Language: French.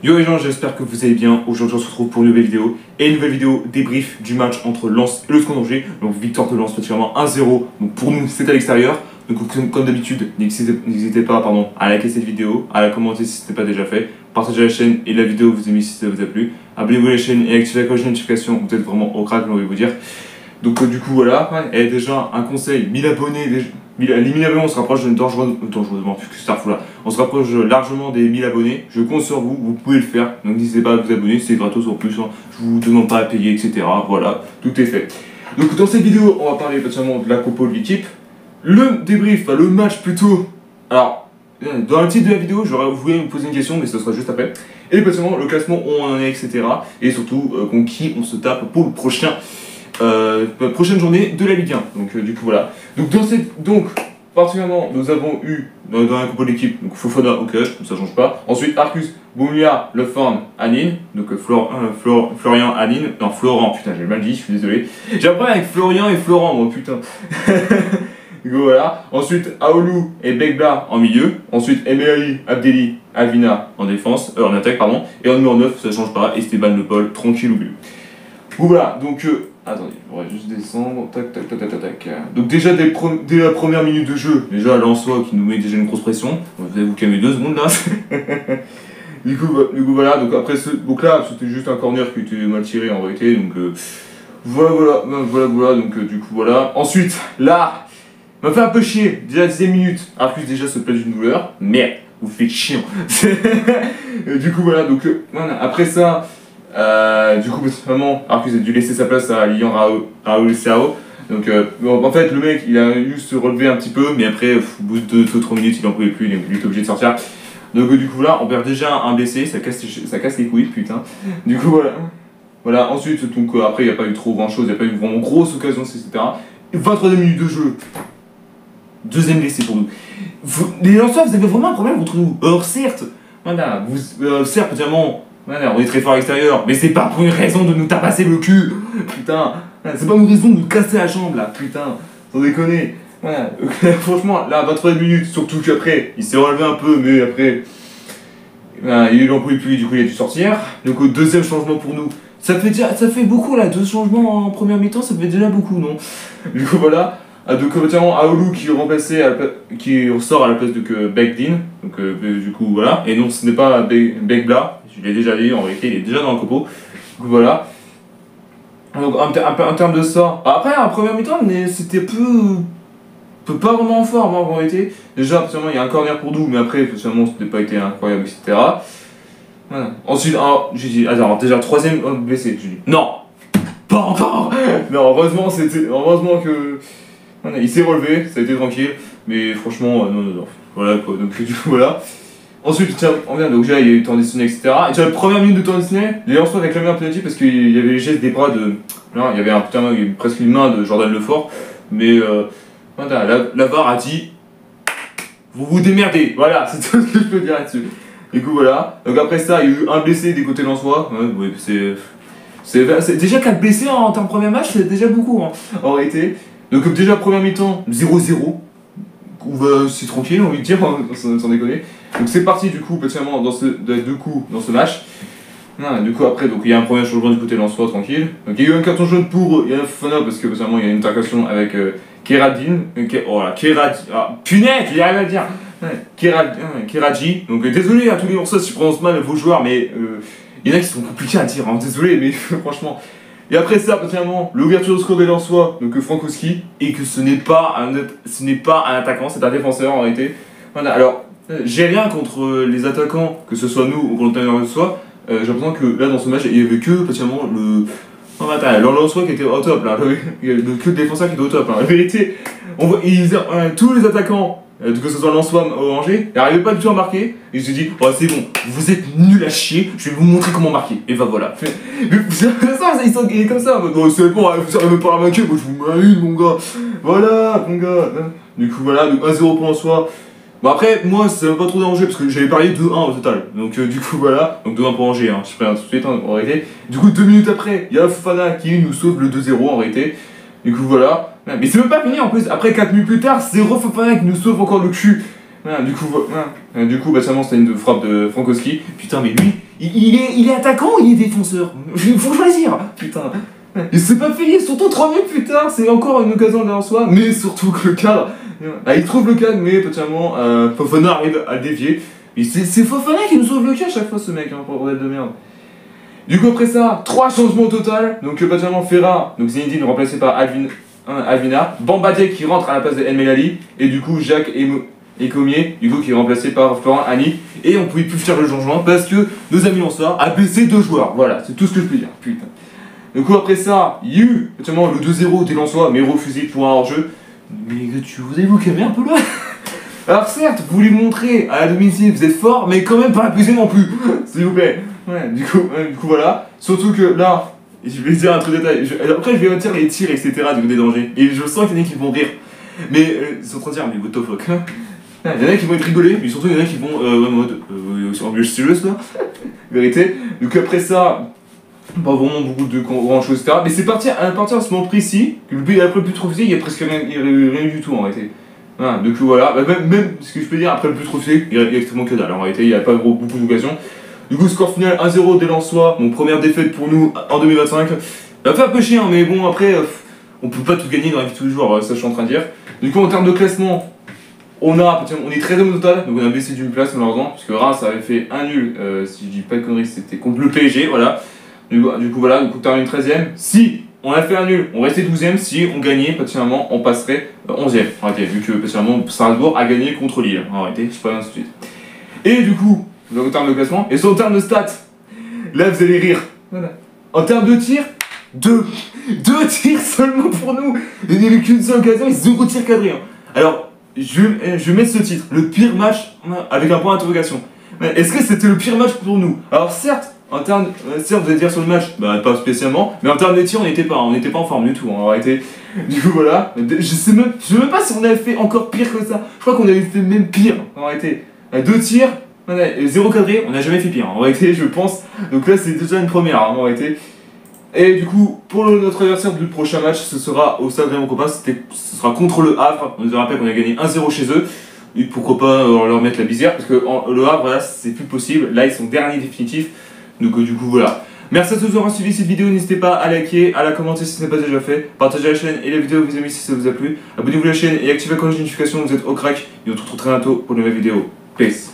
Yo les gens, j'espère que vous allez bien. Aujourd'hui on se retrouve pour une nouvelle vidéo. Et une nouvelle vidéo débrief du match entre Lens et le SCO d'Angers. Donc victoire de Lens particulièrement 1-0. Donc pour nous c'est à l'extérieur. Donc comme d'habitude, n'hésitez pas à liker cette vidéo, à la commenter si ce n'est pas déjà fait. Partagez la chaîne et la vidéo vous aimez si ça vous a plu. Abonnez-vous à la chaîne et activez la cloche de notification. Vous êtes vraiment au crack, j'ai envie de vous dire. Donc du coup voilà, et déjà un conseil, 1000 abonnés, les 1000 abonnés on se rapproche on se rapproche largement des 1000 abonnés, je compte sur vous, vous pouvez le faire, donc n'hésitez pas à vous abonner, c'est gratos en plus, hein. Je vous demande pas à payer, etc. Voilà, tout est fait. Donc dans cette vidéo, on va parler particulièrement de la Copa de l'équipe, le débrief, enfin, le match plutôt. Alors, dans le titre de la vidéo, j'aurais voulu vous poser une question, mais ce sera juste après. Et particulièrement le classement, où on en est, etc. Et surtout, contre qui on se tape pour le prochain. Prochaine journée de la Ligue 1. Donc du coup voilà. Donc particulièrement nous avons eu dans la Coupe de l'équipe donc Fofana au cage, ça change pas. Ensuite Arcus, Boumia, Leforn, Anine. Donc Florian, Anine. Non Florent, putain j'ai mal dit, je suis désolé. J'ai un problème avec Florian et Florent moi putain. Du coup voilà. Ensuite Aoulou et Begla en milieu. Ensuite Emeali, Abdeli, Avina en défense, en attaque pardon. Et en numéro 9 ça change pas, Esteban Le Paul, tranquille ou but. Voilà, donc attendez, je pourrais juste descendre, tac. Donc déjà dès la première minute de jeu, déjà Lensois qui nous met déjà une grosse pression, vous allez vous calmer 2 secondes là. du coup voilà, donc après donc là c'était juste un corner qui était mal tiré en réalité, donc voilà, donc du coup voilà. Ensuite, là, m'a fait un peu chier, déjà la 10e minute, Arcus déjà se plaît d'une douleur, merde, vous faites chiant. Du coup voilà, donc voilà, après ça... du coup, vraiment, Arcus a dû laisser sa place à Lilian Raoul Sao. Donc, en fait, le mec, il a eu se relever un petit peu, mais après, au bout de 2-3 minutes, il en pouvait plus, il était obligé de sortir. Donc, du coup, là, on perd déjà un blessé, ça casse les couilles, putain. Du coup, voilà. Voilà, ensuite, donc, après, il n'y a pas eu trop grand chose, il n'y a pas eu vraiment grosse occasion, etc. 23 minutes de jeu. Deuxième blessé pour nous. Les lanceurs, vous avez vraiment un problème contre nous. Or, certes, voilà, certes, évidemment. Voilà, on est très fort à l'extérieur, mais c'est pas pour une raison de nous tapasser le cul, putain, c'est pas une raison de nous casser la jambe là, putain, sans déconner. Voilà, franchement, là, 23 minutes, surtout qu'après, il s'est relevé un peu, mais après, il en pouvait plus, du coup il a dû sortir. Donc au deuxième changement pour nous, ça fait beaucoup là, 2 changements en première mi-temps, ça fait déjà beaucoup, non? Du coup voilà. Donc notamment Aoulou qui ressort à la place de Begdin, donc du coup voilà, et non ce n'est pas Begbla, je l'ai déjà dit, en réalité il est déjà dans le copo, du coup voilà. Donc en termes de ça, après en première mi-temps c'était pas vraiment en forme en réalité, déjà absolument il y a un corner pour nous, mais après absolument ce n'a pas été incroyable etc. Voilà. Ensuite, j'ai dit, attends, déjà 3ème blessé, j'ai dit, non, pas encore. Non, heureusement que... Voilà, il s'est relevé, ça a été tranquille, mais franchement, non. Voilà quoi, donc du coup voilà. Ensuite, tiens, on vient, donc déjà il y a eu le temps dessiné, etc. Et tiens, la première minute de temps dessiné, les Lensois réclamaient un penalty parce qu'il y avait les gestes des bras de. Là, il y avait presque une main de Jordan Lefort, mais voilà, la VAR a dit vous vous démerdez, voilà, c'est tout ce que je peux dire là-dessus. Du coup voilà, donc après ça, il y a eu un blessé des côtés Lensois, ouais, c'est déjà 4 blessés en termes de premier match, c'est déjà beaucoup hein, en réalité. Donc déjà première mi-temps, 0-0, c'est tranquille, on envie de dire, sans déconner. Donc c'est parti du coup, particulièrement dans deux coups dans ce match. Du coup après, donc il y a un premier changement du côté Lensois, tranquille. Donc il y a eu un carton jaune pour Yann Fofana parce que particulièrement il y a une intercation avec Keradine. Punaise, j'y arrive à le dire. Keradji. Donc désolé à tous les Lensois si je prononce mal vos joueurs, mais il y en a qui sont compliqués à dire, hein, désolé, mais franchement... Et après ça, particulièrement, l'ouverture de score des Lensois, donc Frankowski, et que ce n'est pas un attaquant, c'est un défenseur en réalité. Voilà, alors, j'ai rien contre les attaquants, que ce soit nous ou contre les Lensois. J'ai l'impression que là, dans ce match, il n'y avait que, particulièrement, le Lensois qui était au top, là, que le défenseur qui était au top. Hein. En vérité, tous les attaquants, que ce soit Lensois ou Angers, ils n'arrivaient pas du tout à marquer. Et je me suis dit, oh, c'est bon, vous êtes nuls à chier, je vais vous montrer comment marquer. Et ben voilà. Mais il est comme ça, oh, c'est bon, vous n'arrivez pas à marquer, moi je vous mets une, mon gars. Voilà, mon gars. Du coup, voilà, donc 1-0 pour Lensois. Bon, après, moi, ça m'a pas trop dérangé parce que j'avais parié 2-1 au total. Donc, du coup, voilà. Donc, 2-1 pour Angers, hein. Je préviens tout de suite, hein, en réalité. Du coup, 2 minutes après, il y a Fofana qui nous sauve le 2-0 en réalité. Du coup, voilà. Mais c'est même pas fini en plus. Après 4 minutes plus tard, c'est Fofana qui nous sauve encore le cul. Voilà, du coup, bâtiment, c'était une frappe de Frankowski. Putain, mais lui, il est attaquant ou il est défenseur? Faut choisir, putain. Il s'est pas payé, surtout 3 minutes plus tard, c'est encore une occasion de en soi, mais surtout que le cadre, il trouve le cadre, mais potentiellement, Fofana arrive à le dévier. Mais c'est Fofana qui nous sauve le cas à chaque fois, ce mec, hein, bordel de merde. Du coup, après ça, 3 changements au total. Donc, potentiellement, Ferra, donc Zinedine remplacé par Alvina, Bambadé qui rentre à la place de El Melali, et du coup, Jacques et Comier, du coup, qui est remplacé par Florent Annie. Et on pouvait plus faire le changement parce que nos amis lanceurs a blessé 2 joueurs. Voilà, c'est tout ce que je peux dire, putain. Du coup, après ça, il y a eu notamment le 2-0 des Lensois, mais refusé pour un hors-jeu. Mais vous avez vous calmer un peu là. Alors certes, vous voulez montrer à la domicile, vous êtes fort, mais quand même pas abusé non plus, s'il vous plaît. Ouais, du coup voilà. Surtout que là, je vais dire un truc détail. Après, je vais dire les tirs, etc. du des dangers. Et je sens qu'il y en a qui vont rire. Mais ils sont en train de dire, mais what the fuck. Il y en a qui vont être rigolés, mais surtout il y en a qui vont en mode sérieux là. Vérité. Donc après ça. Pas vraiment beaucoup de grand chose, etc. Mais c'est parti à ce moment précis, que le but après le but trophée, il y a presque rien du tout en réalité. Voilà, donc voilà, même ce que je peux dire après le but trophée, il y a extrêmement que dalle en réalité, il n'y a pas beaucoup d'occasions. Du coup, score final 1-0 des Lensois, mon première défaite pour nous en 2025. Ça fait un peu chiant, mais bon, après, on peut pas tout gagner dans la vie de tous les jours, ça je suis en train de dire. Du coup, en termes de classement, on est 13ème au total, donc on a baissé d'une place malheureusement, parce que Reims avait fait un nul, si je dis pas de conneries, c'était contre le PSG, voilà. Du coup voilà, donc on termine 13ème. Si on a fait un nul, on restait 12ème. Si on gagnait, potentiellement, on passerait 11ème. En réalité, vu que potentiellement Strasbourg a gagné contre Lille. En réalité, je sais pas bien tout de suite. Et du coup, en termes de classement, et sur le terme de stats, là vous allez rire. Voilà. En termes de tirs, 2 tirs seulement pour nous. Il n'y avait qu'une seule occasion et 0 tir cadré. Alors, je vais mettre ce titre, le pire match avec un point d'interrogation. Est-ce que c'était le pire match pour nous? Alors certes, en termes, certes, vous allez dire sur le match, bah pas spécialement, mais en termes de tir, on n'était pas en forme du tout, en réalité. Du coup, voilà, je sais même pas si on avait fait encore pire que ça. Je crois qu'on avait fait même pire, en réalité. 2 tirs, 0 cadré, on n'a jamais fait pire, en réalité, je pense. Donc là, c'est déjà une première, en réalité. Et du coup, pour notre adversaire du prochain match, ce sera au Stade Raymond Kopa, ce sera contre le Havre. On nous rappelle qu'on a gagné 1-0 chez eux. Et pourquoi pas leur mettre la visière, parce que le Havre, voilà, c'est plus possible. Là, ils sont derniers définitifs. Donc du coup voilà. Merci à tous d'avoir suivi cette vidéo, n'hésitez pas à liker, à la commenter si ce n'est pas déjà fait, partagez la chaîne et la vidéo avec vos amis si ça vous a plu, abonnez-vous à la chaîne et activez la cloche de notification, vous êtes au crack, et on se retrouve très bientôt pour une nouvelle vidéo. Peace.